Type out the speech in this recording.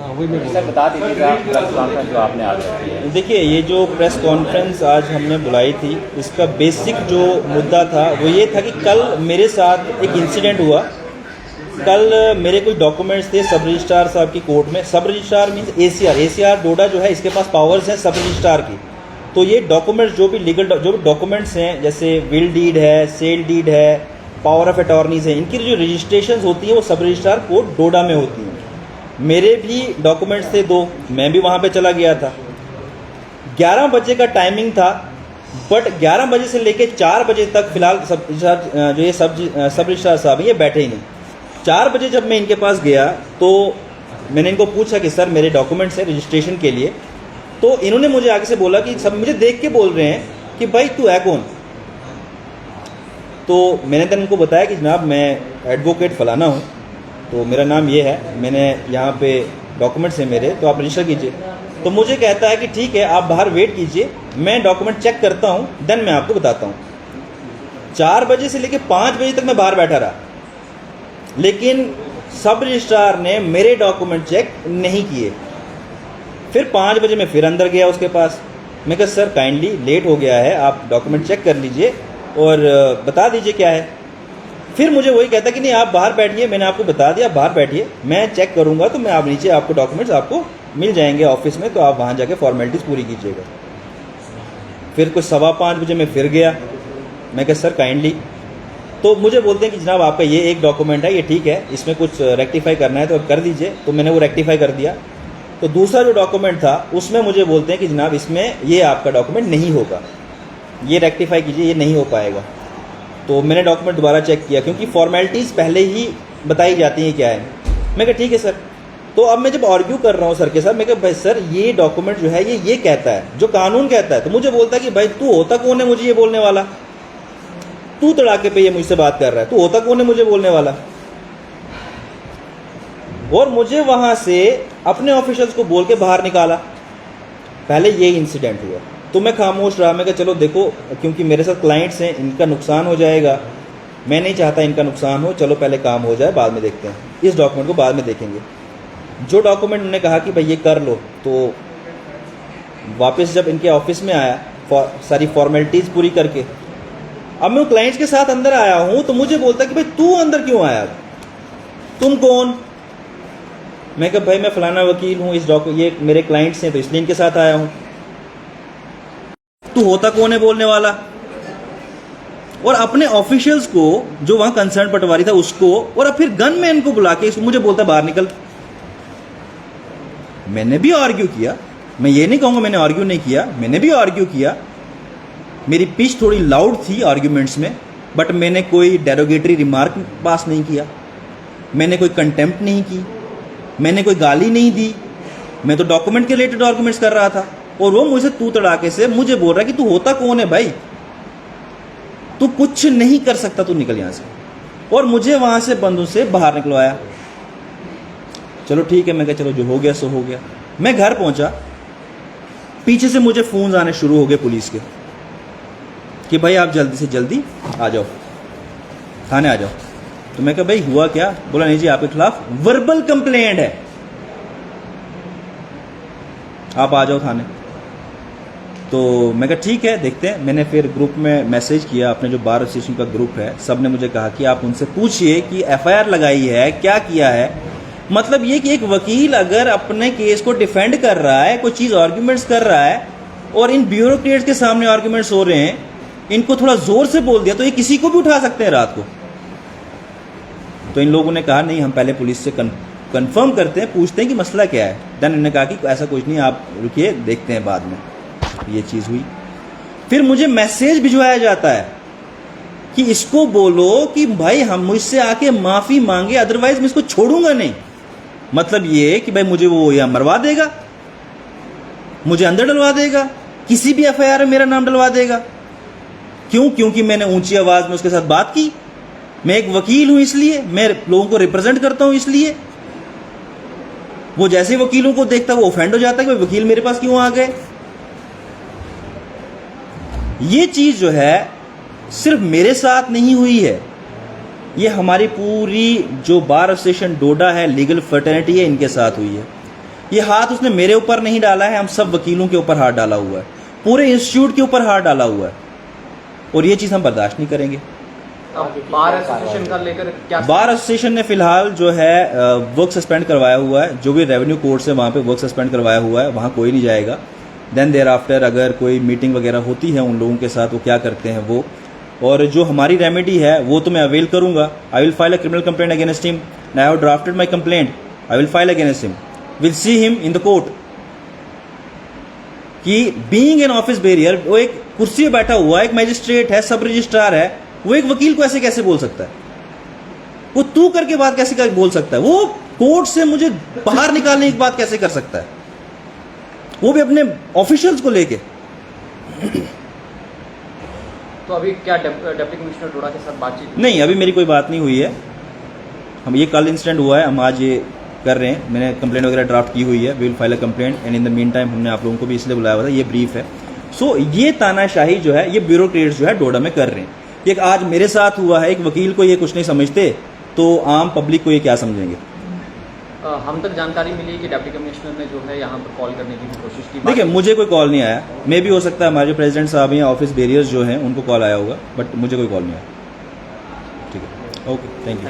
वही मैं बोल सर बता दीजिएगा प्रेस कॉन्फ्रेंस जो आपने आज रखी है। देखिए, ये जो प्रेस कॉन्फ्रेंस आज हमने बुलाई थी, इसका बेसिक जो मुद्दा था वो ये था कि कल मेरे साथ एक इंसिडेंट हुआ। कल मेरे कुछ डॉक्यूमेंट्स थे सब रजिस्ट्रार साहब की कोर्ट में। सब रजिस्ट्रार मीन्स एसीआर डोडा जो है, इसके पास पावर्स हैं सब रजिस्ट्रार की। तो ये डॉक्यूमेंट्स जो भी लीगल जो भी डॉक्यूमेंट्स हैं, जैसे विल डीड है, सेल डीड है, पावर ऑफ अटॉर्नीज है, इनकी जो रजिस्ट्रेशन होती हैं वो सब रजिस्ट्रार कोर्ट डोडा में होती हैं। मेरे भी डॉक्यूमेंट्स थे 2, मैं भी वहाँ पे चला गया था। 11 बजे का टाइमिंग था, बट 11 बजे से लेके 4 बजे तक फिलहाल सब रजिस्ट्रार साहब ये बैठे ही नहीं। 4 बजे जब मैं इनके पास गया तो मैंने इनको पूछा कि सर मेरे डॉक्यूमेंट्स हैं रजिस्ट्रेशन के लिए। तो इन्होंने मुझे आगे से बोला कि सब मुझे देख के बोल रहे हैं कि भाई तू है कौन। तो मैंने तो इनको बताया कि जनाब मैं एडवोकेट फलाना हूँ, तो मेरा नाम ये है, मैंने यहाँ पे डॉक्यूमेंट्स हैं मेरे, तो आप रजिस्टर कीजिए। तो मुझे कहता है कि ठीक है आप बाहर वेट कीजिए, मैं डॉक्यूमेंट चेक करता हूँ, देन मैं आपको बताता हूँ। 4 बजे से लेकर 5 बजे तक मैं बाहर बैठा रहा, लेकिन सब रजिस्ट्रार ने मेरे डॉक्यूमेंट चेक नहीं किए। फिर 5 बजे मैं फिर अंदर गया उसके पास। मैं कहा सर काइंडली लेट हो गया है, आप डॉक्यूमेंट चेक कर लीजिए और बता दीजिए क्या है। फिर मुझे वही कहता कि नहीं आप बाहर बैठिए, मैंने आपको बता दिया, आप बाहर बैठिए, मैं चेक करूंगा तो मैं आप नीचे आपको डॉक्यूमेंट्स आपको मिल जाएंगे ऑफिस में, तो आप वहाँ जाके फॉर्मेलिटीज़ पूरी कीजिएगा। फिर कुछ 5:15 बजे मैं फिर गया। मैं कहा सर काइंडली, तो मुझे बोलते हैं कि जनाब आपका ये एक डॉक्यूमेंट है, ये ठीक है, इसमें कुछ रेक्टिफाई करना है तो कर दीजिए। तो मैंने वो रेक्टिफाई कर दिया। तो दूसरा जो डॉक्यूमेंट था उसमें मुझे बोलते हैं कि जनाब इसमें ये आपका डॉक्यूमेंट नहीं होगा, ये रेक्टिफाई कीजिए, ये नहीं हो पाएगा। तो मैंने डॉक्यूमेंट दोबारा चेक किया, क्योंकि फॉर्मेलिटीज़ पहले ही बताई जाती हैं क्या है। मैं कहा ठीक है सर। तो अब मैं जब आर्ग्यू कर रहा हूँ सर के साथ, मैं कहा भाई सर ये डॉक्यूमेंट जो है ये कहता है, जो कानून कहता है। तो मुझे बोलता है कि भाई तू होता कौन है मुझे ये बोलने वाला, तू तड़ाके पे ये मुझसे बात कर रहा है, तू होता कौन है मुझे बोलने वाला। और मुझे वहां से अपने ऑफिशियल्स को बोल के बाहर निकाला। पहले ये इंसिडेंट हुआ तो मैं खामोश रहा। मैं कहा चलो देखो, क्योंकि मेरे साथ क्लाइंट्स हैं, इनका नुकसान हो जाएगा, मैं नहीं चाहता इनका नुकसान हो, चलो पहले काम हो जाए, बाद में देखते हैं, इस डॉक्यूमेंट को बाद में देखेंगे। जो डॉक्यूमेंट उन्होंने कहा कि भाई ये कर लो, तो वापस जब इनके ऑफिस में आया सारी फॉर्मेलिटीज़ पूरी करके, अब मैं क्लाइंट्स के साथ अंदर आया हूं, तो मुझे बोलता कि भाई तू अंदर क्यों आया, तुम कौन। मैं कहा भाई मैं फलाना वकील हूं, ये मेरे क्लाइंट्स हैं तो इसलिए इनके साथ आया हूं। तू होता कौन है बोलने वाला। और अपने ऑफिशियल्स को जो वहां कंसर्न पटवारी था उसको, और अब फिर गनमैन को बुला के मुझे बोलता बाहर निकल। मैंने भी आर्ग्यू किया, मैं ये नहीं कहूंगा मैंने आर्ग्यू नहीं किया, मैंने भी आर्ग्यू किया। मेरी पिच थोड़ी लाउड थी आर्ग्यूमेंट्स में, बट मैंने कोई डेरोगेटरी रिमार्क पास नहीं किया, मैंने कोई कंटेम्प्ट नहीं की, मैंने कोई गाली नहीं दी। मैं तो डॉक्यूमेंट के रिलेटेड आर्ग्यूमेंट्स कर रहा था, और वो मुझसे तू तड़ाके से मुझे बोल रहा है कि तू होता कौन है भाई, तू कुछ नहीं कर सकता, तू निकल यहां से। और मुझे वहां से बंदूक से बाहर निकलवाया। चलो ठीक है, मैं कहा चलो जो हो गया सो हो गया। मैं घर पहुंचा, पीछे से मुझे फोन आने शुरू हो गए पुलिस के कि भाई आप जल्दी से जल्दी आ जाओ, थाने आ जाओ। तो मैं कहा भाई हुआ क्या। बोला नहीं जी आपके खिलाफ वर्बल कंप्लेंट है, आप आ जाओ थाने। तो मैं कहा ठीक है देखते हैं। मैंने फिर ग्रुप में मैसेज किया, अपने जो बार एसोसिएशन का ग्रुप है, सब ने मुझे कहा कि आप उनसे पूछिए कि एफआईआर लगाई है, क्या किया है। मतलब ये कि एक वकील अगर अपने केस को डिफेंड कर रहा है, कोई चीज़ आर्ग्यूमेंट्स कर रहा है, और इन ब्यूरोक्रेट्स के सामने आर्ग्यूमेंट्स हो रहे हैं, इनको थोड़ा जोर से बोल दिया तो ये किसी को भी उठा सकते हैं रात को। तो इन लोगों ने कहा नहीं हम पहले पुलिस से कंफर्म करते हैं, पूछते हैं कि मसला क्या है। देन इन्होंने कहा कि ऐसा कुछ नहीं, आप रुकिए देखते हैं बाद में। ये चीज़ हुई। फिर मुझे मैसेज भिजवाया जाता है कि इसको बोलो कि भाई हम मुझसे आके माफ़ी मांगे, अदरवाइज मैं इसको छोड़ूंगा नहीं। मतलब ये कि भाई मुझे वो या मरवा देगा, मुझे अंदर डलवा देगा, किसी भी एफआईआर में मेरा नाम डलवा देगा। क्यों? क्योंकि मैंने ऊंची आवाज में उसके साथ बात की। मैं एक वकील हूं, इसलिए मैं लोगों को रिप्रेजेंट करता हूं, इसलिए वो जैसे वकीलों को देखता वो ऑफेंड हो जाता है कि वकील मेरे पास क्यों आ गए। ये चीज जो है सिर्फ मेरे साथ नहीं हुई है, ये हमारी पूरी जो बार एसोसिएशन डोडा है, लीगल फ्रेटर्निटी है, इनके साथ हुई है। ये हाथ उसने मेरे ऊपर नहीं डाला है, हम सब वकीलों के ऊपर हाथ डाला हुआ है, पूरे इंस्टीट्यूट के ऊपर हाथ डाला हुआ है, और ये चीज़ हम बर्दाश्त नहीं करेंगे। अब बार एसोसिएशन का लेकर क्या? बार एसोसिएशन ने फिलहाल जो है वर्क सस्पेंड करवाया हुआ है, जो भी रेवेन्यू कोर्ट से वहाँ पे वर्क सस्पेंड करवाया हुआ है, वहाँ कोई नहीं जाएगा। देन देयर आफ्टर अगर कोई मीटिंग वगैरह होती है उन लोगों के साथ, वो क्या करते हैं वो, और जो हमारी रेमेडी है वो तो मैं अवेल करूंगा। I will file a criminal complaint against him, I have drafted my complaint, I will file against him, will see him in the court. कि बीइंग एन ऑफिस बेरियर, वो एक कुर्सी पे बैठा हुआ है, एक मजिस्ट्रेट है, सब रजिस्ट्रार है, वो एक वकील को ऐसे कैसे बोल सकता है? वो तू करके बात कैसे बोल सकता है? वो कोर्ट से मुझे बाहर निकालने की बात कैसे कर सकता है, वो भी अपने ऑफिशियल्स को लेके? तो अभी क्या डिप्टी कमिश्नर डोडा के साथ बातचीत? नहीं, अभी मेरी कोई बात नहीं हुई है। हम ये कल इंसिडेंट हुआ है, हम आज ये कर रहे हैं, मैंने कंप्लेंट वगैरह ड्राफ्ट की हुई है, we will file a complaint and in the meantime हमने आप लोगों को भी इसलिए बुलाया हुआ था, ये ब्रीफ है। सो ये तानाशाही जो है, ये ब्यूरोक्रेट्स जो है डोडा में कर रहे हैं। एक आज मेरे साथ हुआ है, एक वकील को ये कुछ नहीं समझते, तो आम पब्लिक को ये क्या समझेंगे? हम तक जानकारी मिली कि डिप्टी कमिश्नर ने जो है यहाँ पर कॉल करने की भी कोशिश की। देखिए, मुझे कोई कॉल नहीं आया, मे भी हो सकता है हमारे प्रेसिडेंट साहब या ऑफिस बेरियर्स जो हैं उनको कॉल आया होगा, बट मुझे कोई कॉल नहीं आया। ठीक है, ओके, थैंक यू।